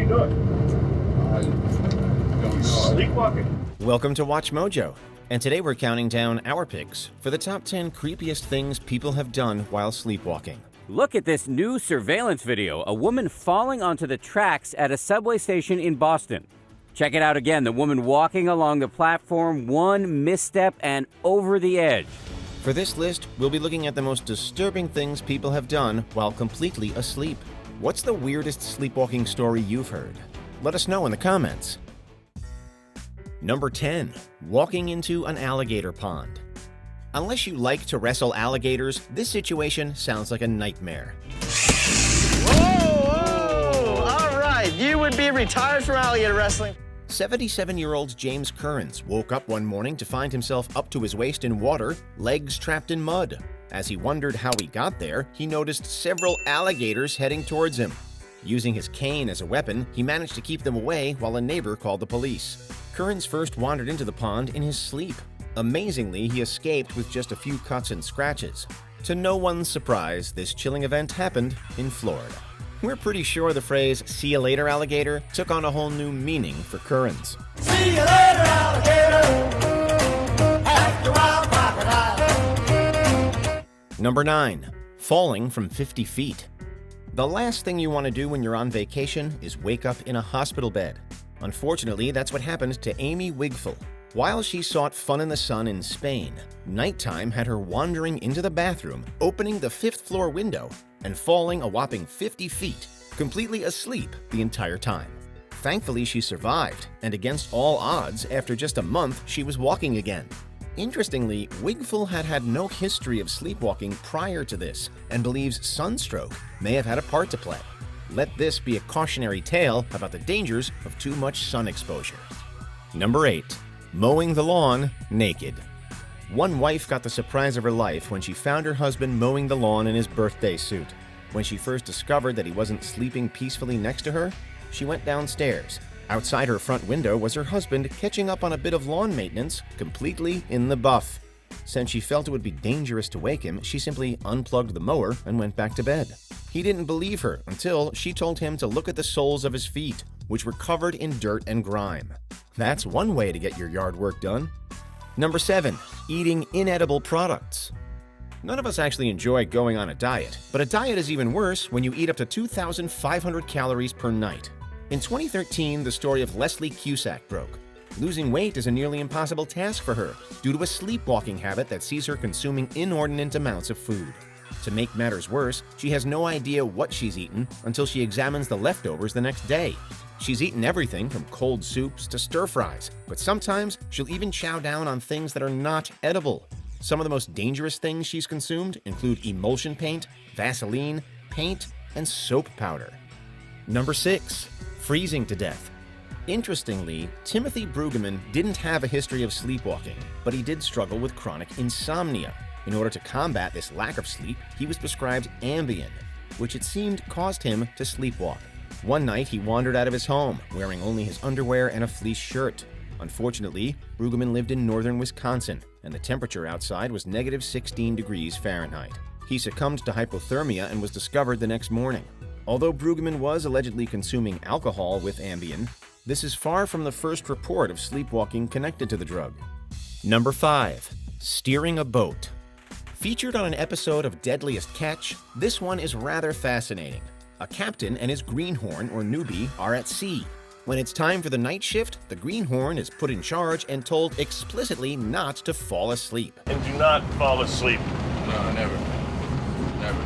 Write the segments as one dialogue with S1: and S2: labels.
S1: you doing?
S2: I don't know.
S1: Sleepwalking.
S3: Welcome to Watch Mojo, and today we're counting down our picks for the top 10 creepiest things people have done while sleepwalking.
S4: Look at this new surveillance video, a woman falling onto the tracks at a subway station in Boston. Check it out again, the woman walking along the platform, one misstep and over the edge.
S3: For this list, we'll be looking at the most disturbing things people have done while completely asleep. What's the weirdest sleepwalking story you've heard? Let us know in the comments. Number 10. Walking into an alligator pond. Unless you like to wrestle alligators, this situation sounds like a nightmare.
S5: Whoa! All right, you would be retired from alligator wrestling.
S3: 77-year-old James Kearns woke up one morning to find himself up to his waist in water, legs trapped in mud. As he wondered how he got there, he noticed several alligators heading towards him. Using his cane as a weapon, he managed to keep them away while a neighbor called the police. Kearns first wandered into the pond in his sleep. Amazingly, he escaped with just a few cuts and scratches. To no one's surprise, this chilling event happened in Florida. We're pretty sure the phrase, "see you later, alligator," took on a whole new meaning for Kearns.
S6: See you later, alligator. Act a wild crocodile.
S3: Number 9. Falling from 50 feet. The last thing you want to do when you're on vacation is wake up in a hospital bed. Unfortunately, that's what happened to Amy Wigfall. While she sought fun in the sun in Spain, nighttime had her wandering into the bathroom, opening the 5th floor window, and falling a whopping 50 feet, completely asleep the entire time. Thankfully, she survived, and against all odds, after just a month, she was walking again. Interestingly, Wigfall had had no history of sleepwalking prior to this, and believes sunstroke may have had a part to play. Let this be a cautionary tale about the dangers of too much sun exposure. Number 8. Mowing the lawn naked. One wife got the surprise of her life when she found her husband mowing the lawn in his birthday suit. When she first discovered that he wasn't sleeping peacefully next to her, she went downstairs. Outside her front window was her husband catching up on a bit of lawn maintenance, completely in the buff. Since she felt it would be dangerous to wake him, she simply unplugged the mower and went back to bed. He didn't believe her until she told him to look at the soles of his feet, which were covered in dirt and grime. That's one way to get your yard work done. Number 7. Eating inedible products. None of us actually enjoy going on a diet, but a diet is even worse when you eat up to 2,500 calories per night. In 2013, the story of Leslie Cusack broke. Losing weight is a nearly impossible task for her due to a sleepwalking habit that sees her consuming inordinate amounts of food. To make matters worse, she has no idea what she's eaten until she examines the leftovers the next day. She's eaten everything from cold soups to stir-fries, but sometimes she'll even chow down on things that are not edible. Some of the most dangerous things she's consumed include emulsion paint, Vaseline, paint, and soap powder. Number 6. Freezing to death. Interestingly, Timothy Brueggemann didn't have a history of sleepwalking, but he did struggle with chronic insomnia. In order to combat this lack of sleep, he was prescribed Ambien, which it seemed caused him to sleepwalk. One night, he wandered out of his home, wearing only his underwear and a fleece shirt. Unfortunately, Brueggemann lived in northern Wisconsin, and the temperature outside was -16 degrees Fahrenheit. He succumbed to hypothermia and was discovered the next morning. Although Brueggemann was allegedly consuming alcohol with Ambien, this is far from the first report of sleepwalking connected to the drug. Number 5. Steering a boat. Featured on an episode of Deadliest Catch, this one is rather fascinating. A captain and his greenhorn, or newbie, are at sea. When it's time for the night shift, the greenhorn is put in charge and told explicitly not to fall asleep.
S1: And do not fall asleep.
S2: No, never. Never.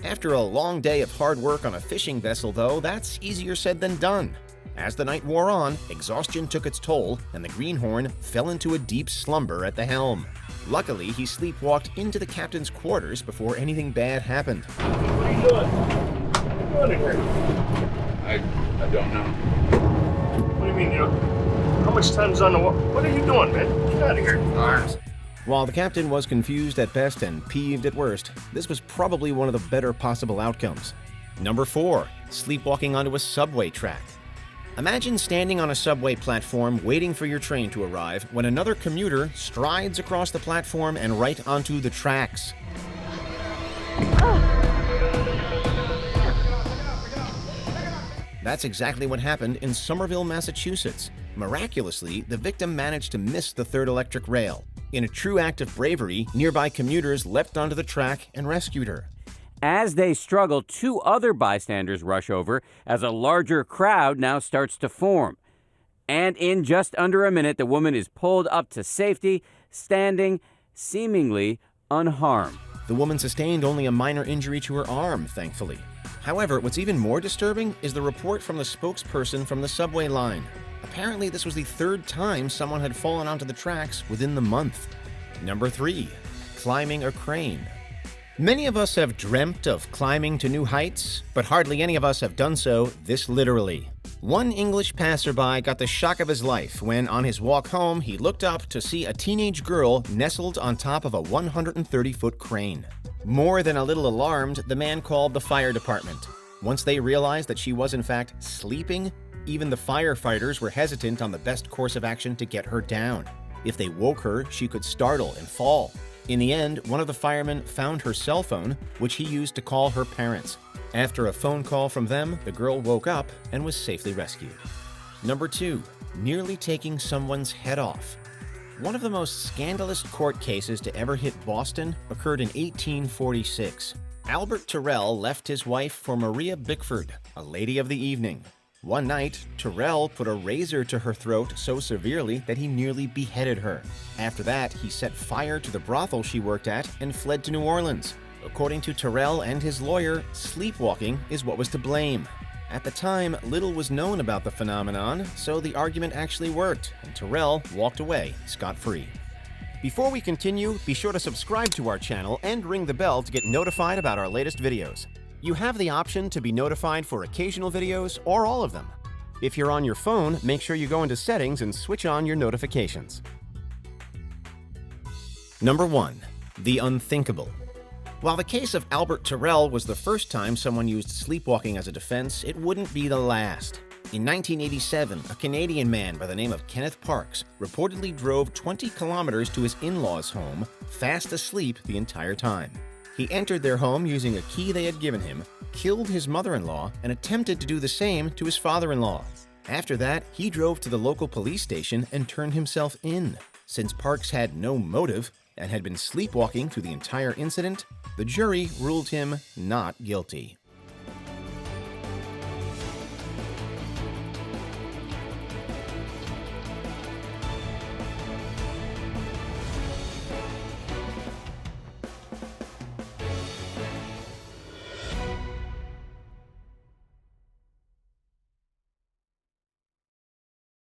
S3: After a long day of hard work on a fishing vessel, though, that's easier said than done. As the night wore on, exhaustion took its toll, and the greenhorn fell into a deep slumber at the helm. Luckily, he sleepwalked into the captain's quarters before anything bad happened.
S1: What are you doing? What are you doing in here?
S2: I don't know.
S1: What do you mean, you know? How much time's on the wall? What are you doing, man? Get out of here.
S3: While the captain was confused at best and peeved at worst, this was probably one of the better possible outcomes. Number 4. Sleepwalking onto a subway track. Imagine standing on a subway platform waiting for your train to arrive when another commuter strides across the platform and right onto the tracks. That's exactly what happened in Somerville, Massachusetts. Miraculously, the victim managed to miss the third electric rail. In a true act of bravery, nearby commuters leapt onto the track and rescued her.
S4: As they struggle, two other bystanders rush over as a larger crowd now starts to form. And in just under a minute, the woman is pulled up to safety, standing seemingly unharmed.
S3: The woman sustained only a minor injury to her arm, thankfully. However, what's even more disturbing is the report from the spokesperson from the subway line. Apparently, this was the third time someone had fallen onto the tracks within the month. Number 3. Climbing a crane. Many of us have dreamt of climbing to new heights, but hardly any of us have done so this literally. One English passerby got the shock of his life when, on his walk home, he looked up to see a teenage girl nestled on top of a 130-foot crane. More than a little alarmed, the man called the fire department. Once they realized that she was in fact sleeping, even the firefighters were hesitant on the best course of action to get her down. If they woke her, she could startle and fall. In the end, one of the firemen found her cell phone, which he used to call her parents. After a phone call from them, the girl woke up and was safely rescued. Number 2. Nearly taking someone's head off. One of the most scandalous court cases to ever hit Boston occurred in 1846. Albert Terrell left his wife for Maria Bickford, a lady of the evening. One night, Terrell put a razor to her throat so severely that he nearly beheaded her. After that, he set fire to the brothel she worked at and fled to New Orleans. According to Terrell and his lawyer, sleepwalking is what was to blame. At the time, little was known about the phenomenon, so the argument actually worked, and Terrell walked away scot-free. Before we continue, be sure to subscribe to our channel and ring the bell to get notified about our latest videos. You have the option to be notified for occasional videos or all of them. If you're on your phone, make sure you go into Settings and switch on your notifications. Number 1. The unthinkable. While the case of Albert Terrell was the first time someone used sleepwalking as a defense, it wouldn't be the last. In 1987, a Canadian man by the name of Kenneth Parks reportedly drove 20 kilometers to his in-laws' home, fast asleep the entire time. He entered their home using a key they had given him, killed his mother-in-law, and attempted to do the same to his father-in-law. After that, he drove to the local police station and turned himself in. Since Parks had no motive and had been sleepwalking through the entire incident, the jury ruled him not guilty.